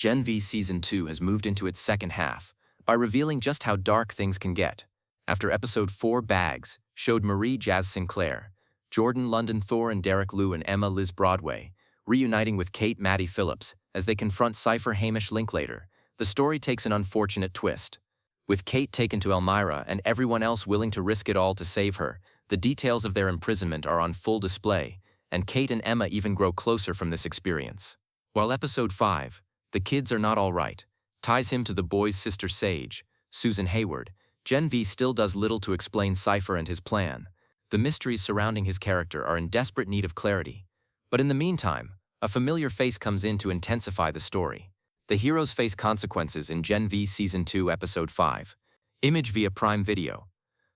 Gen V Season 2 has moved into its second half by revealing just how dark things can get. After Episode 4 Bags showed Marie Jazz Sinclair, Jordan London Thor and Derek Liu and Emma Liz Broadway reuniting with Kate Maddie Phillips as they confront Cypher Hamish Linklater, the story takes an unfortunate twist. With Kate taken to Elmira and everyone else willing to risk it all to save her, the details of their imprisonment are on full display, and Kate and Emma even grow closer from this experience. While Episode 5, The Kids Are Not All Right, ties him to the boy's sister Sage, Susan Hayward, Gen V still does little to explain Cypher and his plan. The mysteries surrounding his character are in desperate need of clarity. But in the meantime, a familiar face comes in to intensify the story. The heroes face consequences in Gen V Season 2 Episode 5, Image via Prime Video.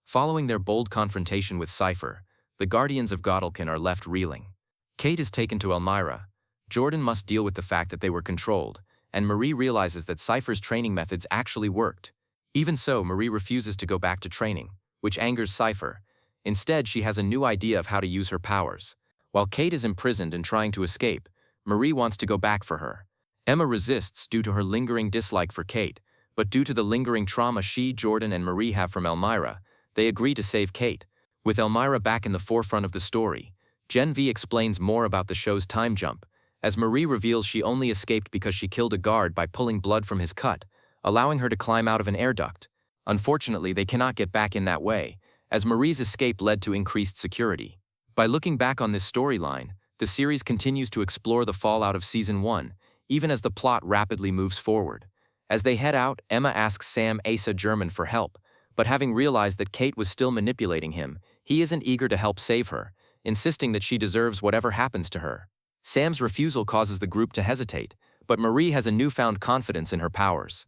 Following their bold confrontation with Cypher, the Guardians of Godolkin are left reeling. Kate is taken to Elmira, Jordan must deal with the fact that they were controlled, and Marie realizes that Cypher's training methods actually worked. Even so, Marie refuses to go back to training, which angers Cypher. Instead, she has a new idea of how to use her powers. While Kate is imprisoned and trying to escape, Marie wants to go back for her. Emma resists due to her lingering dislike for Kate, but due to the lingering trauma she, Jordan, and Marie have from Elmira, they agree to save Kate. With Elmira back in the forefront of the story, Gen V explains more about the show's time jump, as Marie reveals she only escaped because she killed a guard by pulling blood from his cut, allowing her to climb out of an air duct. Unfortunately, they cannot get back in that way, as Marie's escape led to increased security. By looking back on this storyline, the series continues to explore the fallout of Season 1, even as the plot rapidly moves forward. As they head out, Emma asks Sam Asa German for help, but having realized that Kate was still manipulating him, he isn't eager to help save her, insisting that she deserves whatever happens to her. Sam's refusal causes the group to hesitate, but Marie has a newfound confidence in her powers.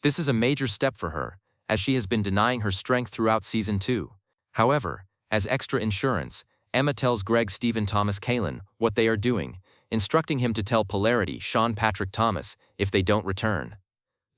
This is a major step for her, as she has been denying her strength throughout Season 2. However, as extra insurance, Emma tells Greg Stephen Thomas Kalin what they are doing, instructing him to tell Polarity Sean Patrick Thomas if they don't return.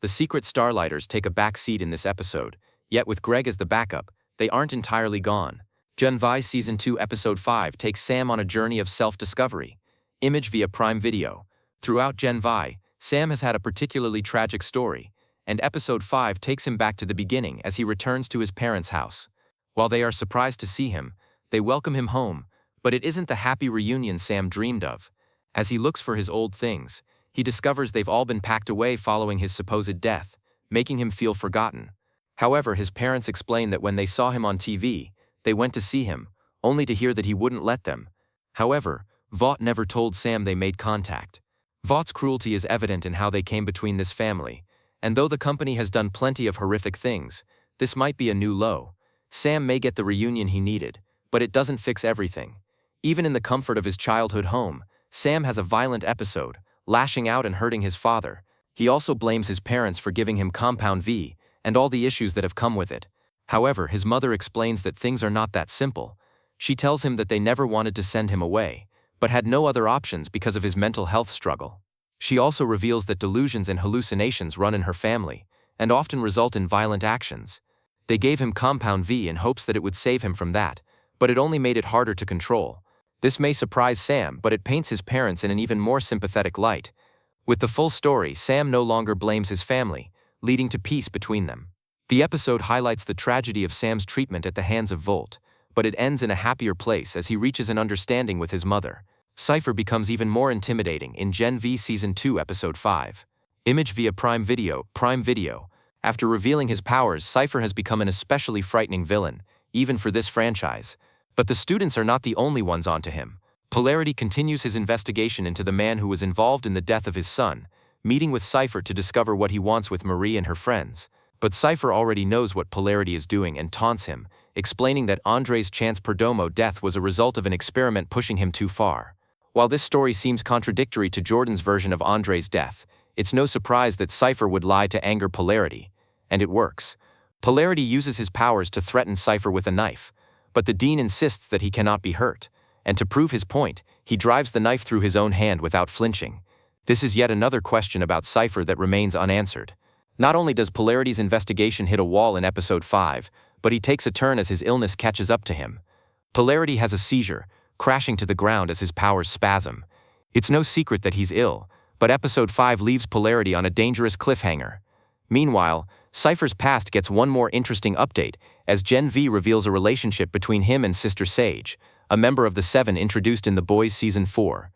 The secret Starlighters take a back seat in this episode, yet with Greg as the backup, they aren't entirely gone. Gen V Season 2 Episode 5 takes Sam on a journey of self-discovery. Image via Prime Video. Throughout Gen V, Sam has had a particularly tragic story, and Episode 5 takes him back to the beginning as he returns to his parents' house. While they are surprised to see him, they welcome him home, but it isn't the happy reunion Sam dreamed of. As he looks for his old things, he discovers they've all been packed away following his supposed death, making him feel forgotten. However, his parents explain that when they saw him on TV, they went to see him, only to hear that he wouldn't let them. However, Vought never told Sam they made contact. Vaught's cruelty is evident in how they came between this family, and though the company has done plenty of horrific things, this might be a new low. Sam may get the reunion he needed, but it doesn't fix everything. Even in the comfort of his childhood home, Sam has a violent episode, lashing out and hurting his father. He also blames his parents for giving him Compound V, and all the issues that have come with it. However, his mother explains that things are not that simple. She tells him that they never wanted to send him away, but had no other options because of his mental health struggle. She also reveals that delusions and hallucinations run in her family, and often result in violent actions. They gave him Compound V in hopes that it would save him from that, but it only made it harder to control. This may surprise Sam, but it paints his parents in an even more sympathetic light. With the full story, Sam no longer blames his family, leading to peace between them. The episode highlights the tragedy of Sam's treatment at the hands of Volt, but it ends in a happier place as he reaches an understanding with his mother. Cypher becomes even more intimidating in Gen V Season 2 Episode 5. Image via Prime Video. After revealing his powers, Cypher has become an especially frightening villain, even for this franchise. But the students are not the only ones onto him. Polarity continues his investigation into the man who was involved in the death of his son, meeting with Cypher to discover what he wants with Marie and her friends. But Cypher already knows what Polarity is doing and taunts him, explaining that Andre's Chance Perdomo death was a result of an experiment pushing him too far. While this story seems contradictory to Jordan's version of Andre's death, it's no surprise that Cypher would lie to anger Polarity. And it works. Polarity uses his powers to threaten Cypher with a knife, but the Dean insists that he cannot be hurt, and to prove his point, he drives the knife through his own hand without flinching. This is yet another question about Cypher that remains unanswered. Not only does Polarity's investigation hit a wall in Episode 5, but he takes a turn as his illness catches up to him. Polarity has a seizure, crashing to the ground as his powers spasm. It's no secret that he's ill, but episode 5 leaves Polarity on a dangerous cliffhanger. Meanwhile, Cypher's past gets one more interesting update as Gen V reveals a relationship between him and Sister Sage, a member of the Seven introduced in The Boys Season 4.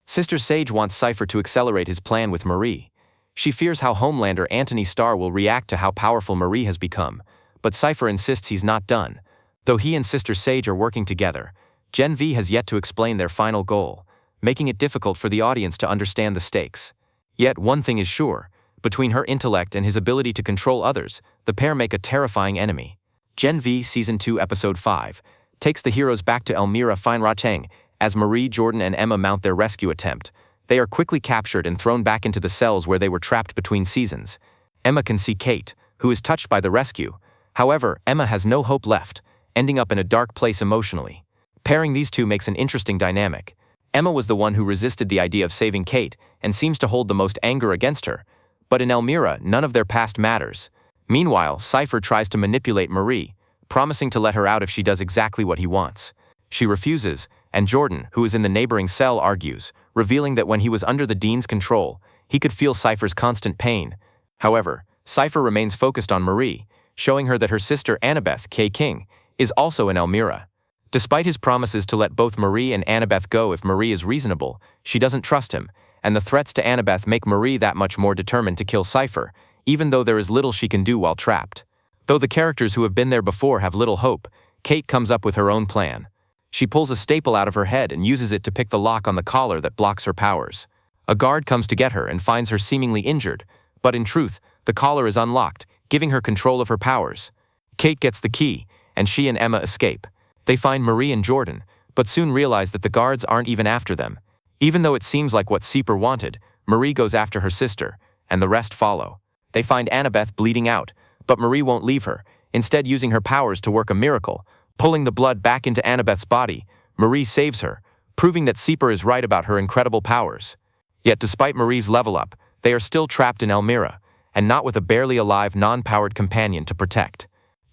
Sister Sage wants Cypher to accelerate his plan with Marie. She fears how Homelander Anthony Starr will react to how powerful Marie has become, but Cypher insists he's not done. Though he and Sister Sage are working together, Gen V has yet to explain their final goal, making it difficult for the audience to understand the stakes. Yet one thing is sure, between her intellect and his ability to control others, the pair make a terrifying enemy. Gen V Season 2 Episode 5 takes the heroes back to Elmira Fine-Rateng as Marie, Jordan, and Emma mount their rescue attempt. They are quickly captured and thrown back into the cells where they were trapped between seasons. Emma can see Cate, who is touched by the rescue. However, Emma has no hope left, ending up in a dark place emotionally. Pairing these two makes an interesting dynamic. Emma was the one who resisted the idea of saving Cate and seems to hold the most anger against her. But in Elmira, none of their past matters. Meanwhile, Cypher tries to manipulate Marie, promising to let her out if she does exactly what he wants. She refuses, and Jordan, who is in the neighboring cell, argues, revealing that when he was under the Dean's control, he could feel Cypher's constant pain. However, Cypher remains focused on Marie, showing her that her sister Annabeth K. King is also in Elmira. Despite his promises to let both Marie and Annabeth go if Marie is reasonable, she doesn't trust him, and the threats to Annabeth make Marie that much more determined to kill Cypher, even though there is little she can do while trapped. Though the characters who have been there before have little hope, Cate comes up with her own plan. She pulls a staple out of her head and uses it to pick the lock on the collar that blocks her powers. A guard comes to get her and finds her seemingly injured, but in truth, the collar is unlocked, giving her control of her powers. Cate gets the key, and she and Emma escape. They find Marie and Jordan, but soon realize that the guards aren't even after them. Even though it seems like what Cypher wanted, Marie goes after her sister, and the rest follow. They find Annabeth bleeding out, but Marie won't leave her, instead using her powers to work a miracle. Pulling the blood back into Annabeth's body, Marie saves her, proving that Cypher is right about her incredible powers. Yet despite Marie's level up, they are still trapped in Elmira, and not with a barely alive non-powered companion to protect.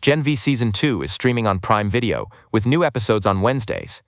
Gen V Season 2 is streaming on Prime Video, with new episodes on Wednesdays.